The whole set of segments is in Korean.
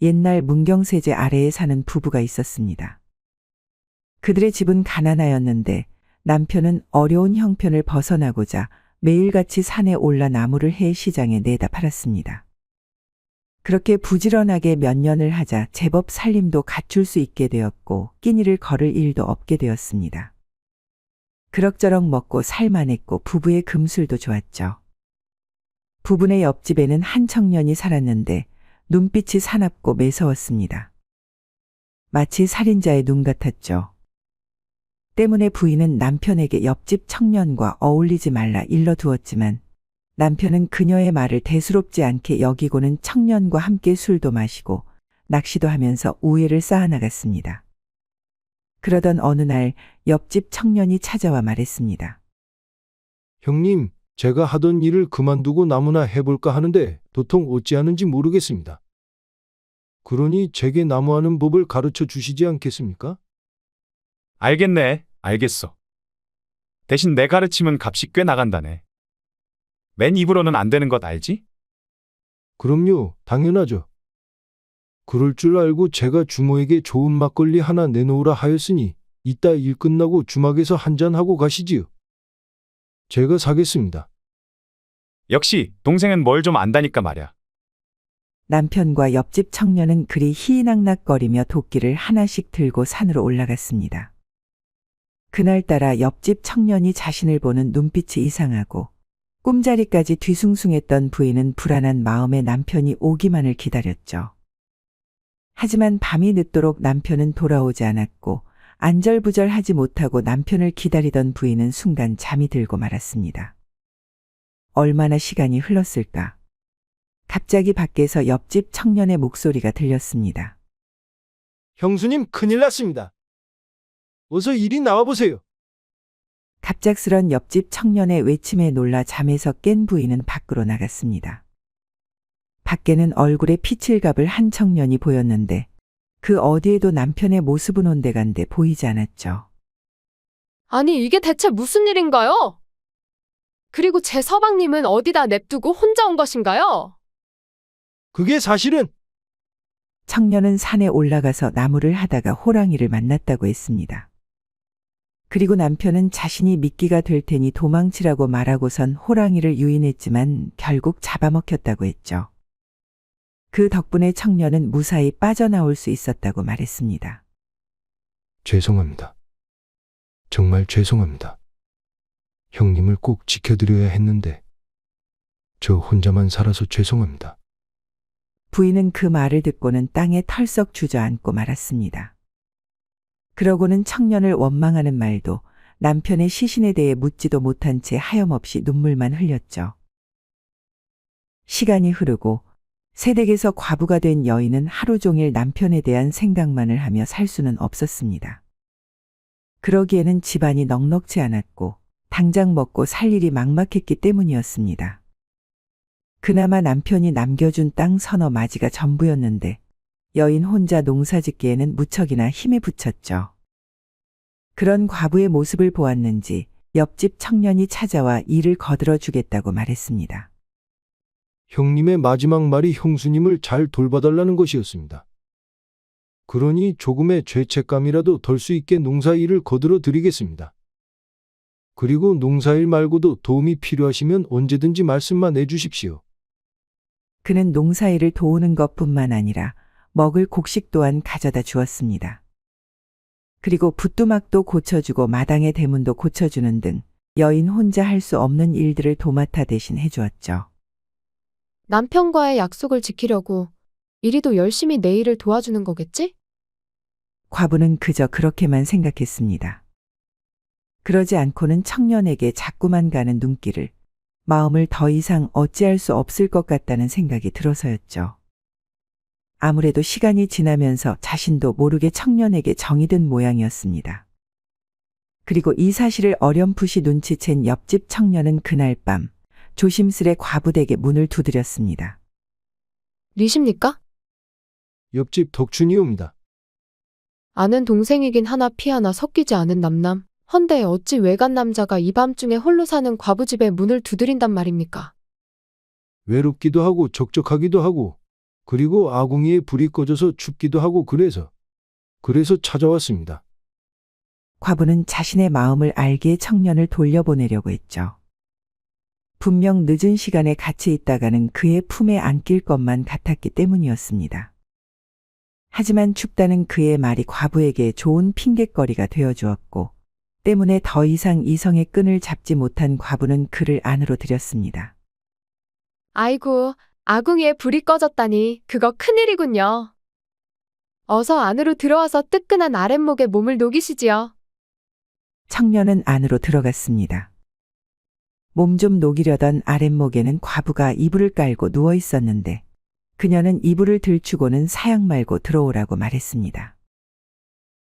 옛날 문경세제 아래에 사는 부부가 있었습니다. 그들의 집은 가난하였는데 남편은 어려운 형편을 벗어나고자 매일같이 산에 올라 나무를 해 시장에 내다 팔았습니다. 그렇게 부지런하게 몇 년을 하자 제법 살림도 갖출 수 있게 되었고 끼니를 거를 일도 없게 되었습니다. 그럭저럭 먹고 살만했고 부부의 금술도 좋았죠. 부부네 옆집에는 한 청년이 살았는데 눈빛이 사납고 매서웠습니다. 마치 살인자의 눈 같았죠. 때문에 부인은 남편에게 옆집 청년과 어울리지 말라 일러두었지만 남편은 그녀의 말을 대수롭지 않게 여기고는 청년과 함께 술도 마시고 낚시도 하면서 우애를 쌓아나갔습니다. 그러던 어느 날 옆집 청년이 찾아와 말했습니다. 형님, 제가 하던 일을 그만두고 나무나 해볼까 하는데 도통 어찌하는지 모르겠습니다. 그러니 제게 나무하는 법을 가르쳐 주시지 않겠습니까? 알겠네, 알겠어. 대신 내 가르침은 값이 꽤 나간다네. 맨 입으로는 안 되는 것 알지? 그럼요, 당연하죠. 그럴 줄 알고 제가 주모에게 좋은 막걸리 하나 내놓으라 하였으니 이따 일 끝나고 주막에서 한잔하고 가시지요. 제가 사겠습니다. 역시 동생은 뭘 좀 안다니까 말야. 남편과 옆집 청년은 그리 희낙낙거리며 도끼를 하나씩 들고 산으로 올라갔습니다. 그날따라 옆집 청년이 자신을 보는 눈빛이 이상하고 꿈자리까지 뒤숭숭했던 부인은 불안한 마음에 남편이 오기만을 기다렸죠. 하지만 밤이 늦도록 남편은 돌아오지 않았고 안절부절하지 못하고 남편을 기다리던 부인은 순간 잠이 들고 말았습니다. 얼마나 시간이 흘렀을까? 갑자기 밖에서 옆집 청년의 목소리가 들렸습니다. 형수님, 큰일 났습니다. 어서 이리 나와보세요. 갑작스런 옆집 청년의 외침에 놀라 잠에서 깬 부인은 밖으로 나갔습니다. 밖에는 얼굴에 피칠갑을 한 청년이 보였는데 그 어디에도 남편의 모습은 온데간데 보이지 않았죠. 아니, 이게 대체 무슨 일인가요? 그리고 제 서방님은 어디다 냅두고 혼자 온 것인가요? 그게 사실은 청년은 산에 올라가서 나무를 하다가 호랑이를 만났다고 했습니다. 그리고 남편은 자신이 미끼가 될 테니 도망치라고 말하고선 호랑이를 유인했지만 결국 잡아먹혔다고 했죠. 그 덕분에 청년은 무사히 빠져나올 수 있었다고 말했습니다. 죄송합니다. 정말 죄송합니다. 형님을 꼭 지켜드려야 했는데 저 혼자만 살아서 죄송합니다. 부인은 그 말을 듣고는 땅에 털썩 주저앉고 말았습니다. 그러고는 청년을 원망하는 말도 남편의 시신에 대해 묻지도 못한 채 하염없이 눈물만 흘렸죠. 시간이 흐르고 새댁에서 과부가 된 여인은 하루 종일 남편에 대한 생각만을 하며 살 수는 없었습니다. 그러기에는 집안이 넉넉지 않았고 당장 먹고 살 일이 막막했기 때문이었습니다. 그나마 남편이 남겨준 땅 서너 마지가 전부였는데 여인 혼자 농사짓기에는 무척이나 힘에 부쳤죠. 그런 과부의 모습을 보았는지 옆집 청년이 찾아와 일을 거들어 주겠다고 말했습니다. 형님의 마지막 말이 형수님을 잘 돌봐달라는 것이었습니다. 그러니 조금의 죄책감이라도 덜 수 있게 농사일을 거들어 드리겠습니다. 그리고 농사일 말고도 도움이 필요하시면 언제든지 말씀만 해주십시오. 그는 농사일을 도우는 것뿐만 아니라 먹을 곡식 또한 가져다 주었습니다. 그리고 붓두막도 고쳐주고 마당의 대문도 고쳐주는 등 여인 혼자 할 수 없는 일들을 도맡아 대신 해주었죠. 남편과의 약속을 지키려고 이리도 열심히 내 일을 도와주는 거겠지? 과부는 그저 그렇게만 생각했습니다. 그러지 않고는 청년에게 자꾸만 가는 눈길을 마음을 더 이상 어찌할 수 없을 것 같다는 생각이 들어서였죠. 아무래도 시간이 지나면서 자신도 모르게 청년에게 정이 든 모양이었습니다. 그리고 이 사실을 어렴풋이 눈치챈 옆집 청년은 그날 밤 조심스레 과부댁에 문을 두드렸습니다. 리십니까? 옆집 덕춘이옵니다. 아는 동생이긴 하나 피 하나 섞이지 않은 남남. 헌데 어찌 외간 남자가 이 밤중에 홀로 사는 과부집에 문을 두드린단 말입니까? 외롭기도 하고 적적하기도 하고 그리고 아궁이에 불이 꺼져서 춥기도 하고 그래서 찾아왔습니다. 과부는 자신의 마음을 알기에 청년을 돌려보내려고 했죠. 분명 늦은 시간에 같이 있다가는 그의 품에 안길 것만 같았기 때문이었습니다. 하지만 춥다는 그의 말이 과부에게 좋은 핑곗거리가 되어주었고, 때문에 더 이상 이성의 끈을 잡지 못한 과부는 그를 안으로 들였습니다. 아이고, 아궁이에 불이 꺼졌다니 그거 큰일이군요. 어서 안으로 들어와서 뜨끈한 아랫목에 몸을 녹이시지요. 청년은 안으로 들어갔습니다. 몸 좀 녹이려던 아랫목에는 과부가 이불을 깔고 누워 있었는데 그녀는 이불을 들추고는 사양 말고 들어오라고 말했습니다.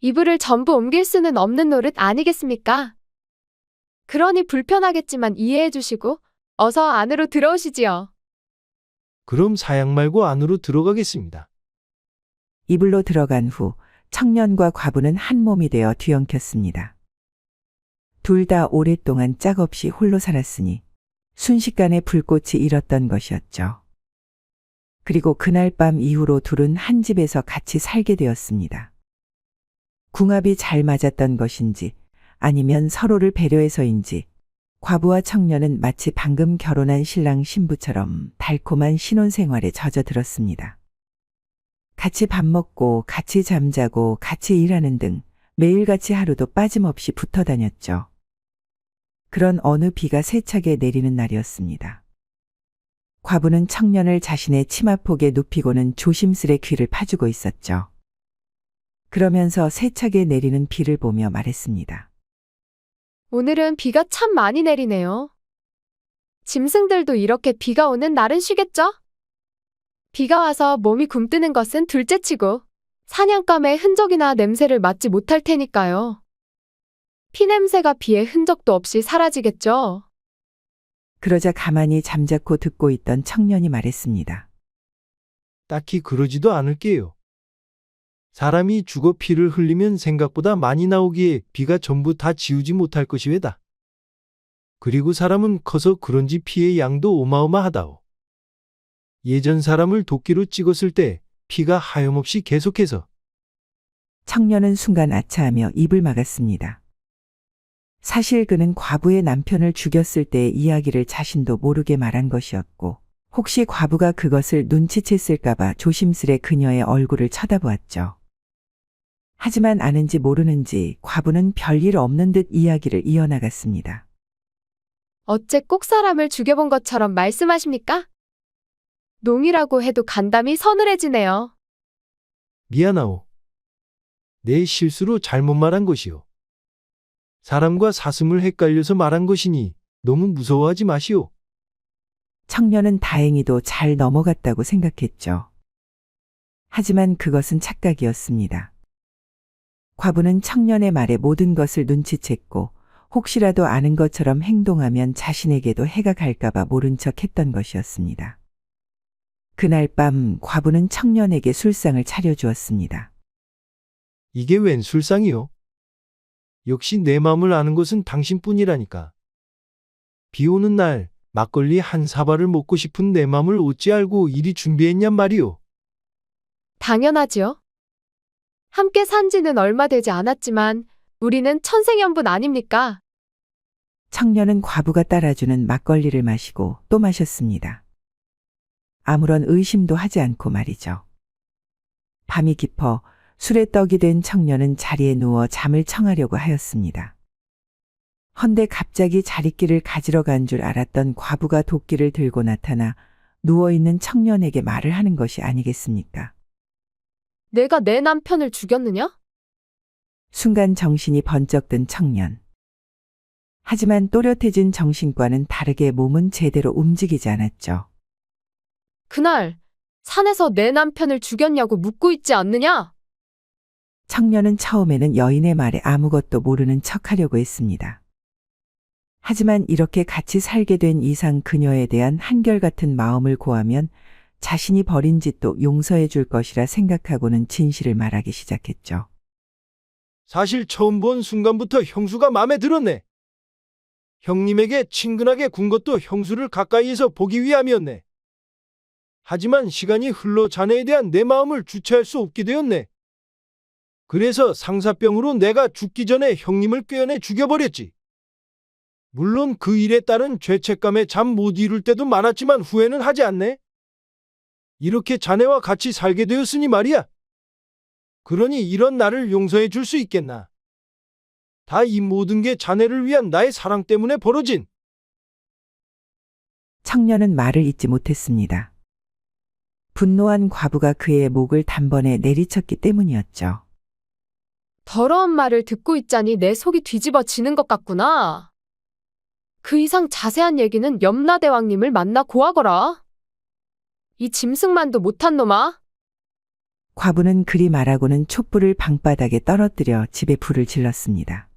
이불을 전부 옮길 수는 없는 노릇 아니겠습니까? 그러니 불편하겠지만 이해해 주시고 어서 안으로 들어오시지요. 그럼 사양 말고 안으로 들어가겠습니다. 이불로 들어간 후 청년과 과부는 한 몸이 되어 뒤엉켰습니다. 둘 다 오랫동안 짝없이 홀로 살았으니 순식간에 불꽃이 일었던 것이었죠. 그리고 그날 밤 이후로 둘은 한 집에서 같이 살게 되었습니다. 궁합이 잘 맞았던 것인지 아니면 서로를 배려해서인지 과부와 청년은 마치 방금 결혼한 신랑 신부처럼 달콤한 신혼생활에 젖어들었습니다. 같이 밥 먹고 같이 잠자고 같이 일하는 등 매일같이 하루도 빠짐없이 붙어 다녔죠. 그런 어느 비가 세차게 내리는 날이었습니다. 과부는 청년을 자신의 치마폭에 눕히고는 조심스레 귀를 파주고 있었죠. 그러면서 세차게 내리는 비를 보며 말했습니다. 오늘은 비가 참 많이 내리네요. 짐승들도 이렇게 비가 오는 날은 쉬겠죠? 비가 와서 몸이 굼뜨는 것은 둘째치고 사냥감의 흔적이나 냄새를 맡지 못할 테니까요. 피냄새가 비의 흔적도 없이 사라지겠죠? 그러자 가만히 잠자코 듣고 있던 청년이 말했습니다. 딱히 그러지도 않을게요. 사람이 죽어 피를 흘리면 생각보다 많이 나오기에 비가 전부 다 지우지 못할 것이외다. 그리고 사람은 커서 그런지 피의 양도 어마어마하다오. 예전 사람을 도끼로 찍었을 때 피가 하염없이 계속해서. 청년은 순간 아차하며 입을 막았습니다. 사실 그는 과부의 남편을 죽였을 때의 이야기를 자신도 모르게 말한 것이었고 혹시 과부가 그것을 눈치챘을까봐 조심스레 그녀의 얼굴을 쳐다보았죠. 하지만 아는지 모르는지 과부는 별일 없는 듯 이야기를 이어나갔습니다. 어째 꼭 사람을 죽여본 것처럼 말씀하십니까? 농이라고 해도 간담이 서늘해지네요. 미안하오. 내 실수로 잘못 말한 것이오. 사람과 사슴을 헷갈려서 말한 것이니 너무 무서워하지 마시오. 청년은 다행히도 잘 넘어갔다고 생각했죠. 하지만 그것은 착각이었습니다. 과부는 청년의 말에 모든 것을 눈치챘고 혹시라도 아는 것처럼 행동하면 자신에게도 해가 갈까봐 모른 척 했던 것이었습니다. 그날 밤 과부는 청년에게 술상을 차려주었습니다. 이게 웬 술상이요? 역시 내 마음을 아는 것은 당신뿐이라니까. 비 오는 날 막걸리 한 사발을 먹고 싶은 내 마음을 어찌 알고 이리 준비했냔 말이오. 당연하지요. 함께 산 지는 얼마 되지 않았지만 우리는 천생연분 아닙니까? 청년은 과부가 따라주는 막걸리를 마시고 또 마셨습니다. 아무런 의심도 하지 않고 말이죠. 밤이 깊어 술에 떡이 된 청년은 자리에 누워 잠을 청하려고 하였습니다. 헌데 갑자기 자리끼를 가지러 간 줄 알았던 과부가 도끼를 들고 나타나 누워있는 청년에게 말을 하는 것이 아니겠습니까? 내가 내 남편을 죽였느냐? 순간 정신이 번쩍 든 청년. 하지만 또렷해진 정신과는 다르게 몸은 제대로 움직이지 않았죠. 그날 산에서 내 남편을 죽였냐고 묻고 있지 않느냐? 청년은 처음에는 여인의 말에 아무것도 모르는 척하려고 했습니다. 하지만 이렇게 같이 살게 된 이상 그녀에 대한 한결같은 마음을 고하면 자신이 벌인 짓도 용서해 줄 것이라 생각하고는 진실을 말하기 시작했죠. 사실 처음 본 순간부터 형수가 마음에 들었네. 형님에게 친근하게 군 것도 형수를 가까이에서 보기 위함이었네. 하지만 시간이 흘러 자네에 대한 내 마음을 주체할 수 없게 되었네. 그래서 상사병으로 내가 죽기 전에 형님을 꿰어내 죽여버렸지. 물론 그 일에 따른 죄책감에 잠 못 이룰 때도 많았지만 후회는 하지 않네. 이렇게 자네와 같이 살게 되었으니 말이야. 그러니 이런 나를 용서해 줄 수 있겠나? 다 이 모든 게 자네를 위한 나의 사랑 때문에 벌어진. 청년은 말을 잇지 못했습니다. 분노한 과부가 그의 목을 단번에 내리쳤기 때문이었죠. 더러운 말을 듣고 있자니 내 속이 뒤집어지는 것 같구나. 그 이상 자세한 얘기는 염라대왕님을 만나 고하거라. 이 짐승만도 못한 놈아. 과부는 그리 말하고는 촛불을 방바닥에 떨어뜨려 집에 불을 질렀습니다.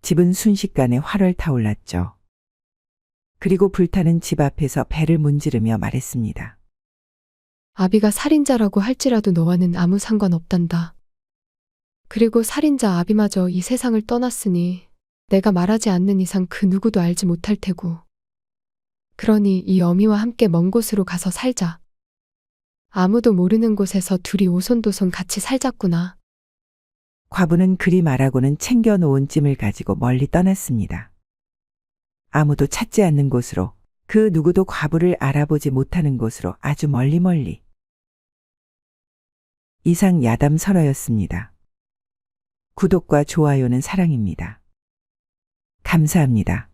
집은 순식간에 활활 타올랐죠. 그리고 불타는 집 앞에서 배를 문지르며 말했습니다. 아비가 살인자라고 할지라도 너와는 아무 상관없단다. 그리고 살인자 아비마저 이 세상을 떠났으니 내가 말하지 않는 이상 그 누구도 알지 못할 테고. 그러니 이 어미와 함께 먼 곳으로 가서 살자. 아무도 모르는 곳에서 둘이 오손도손 같이 살자꾸나. 과부는 그리 말하고는 챙겨놓은 찜을 가지고 멀리 떠났습니다. 아무도 찾지 않는 곳으로, 그 누구도 과부를 알아보지 못하는 곳으로 아주 멀리. 이상 야담 설화였습니다. 구독과 좋아요는 사랑입니다. 감사합니다.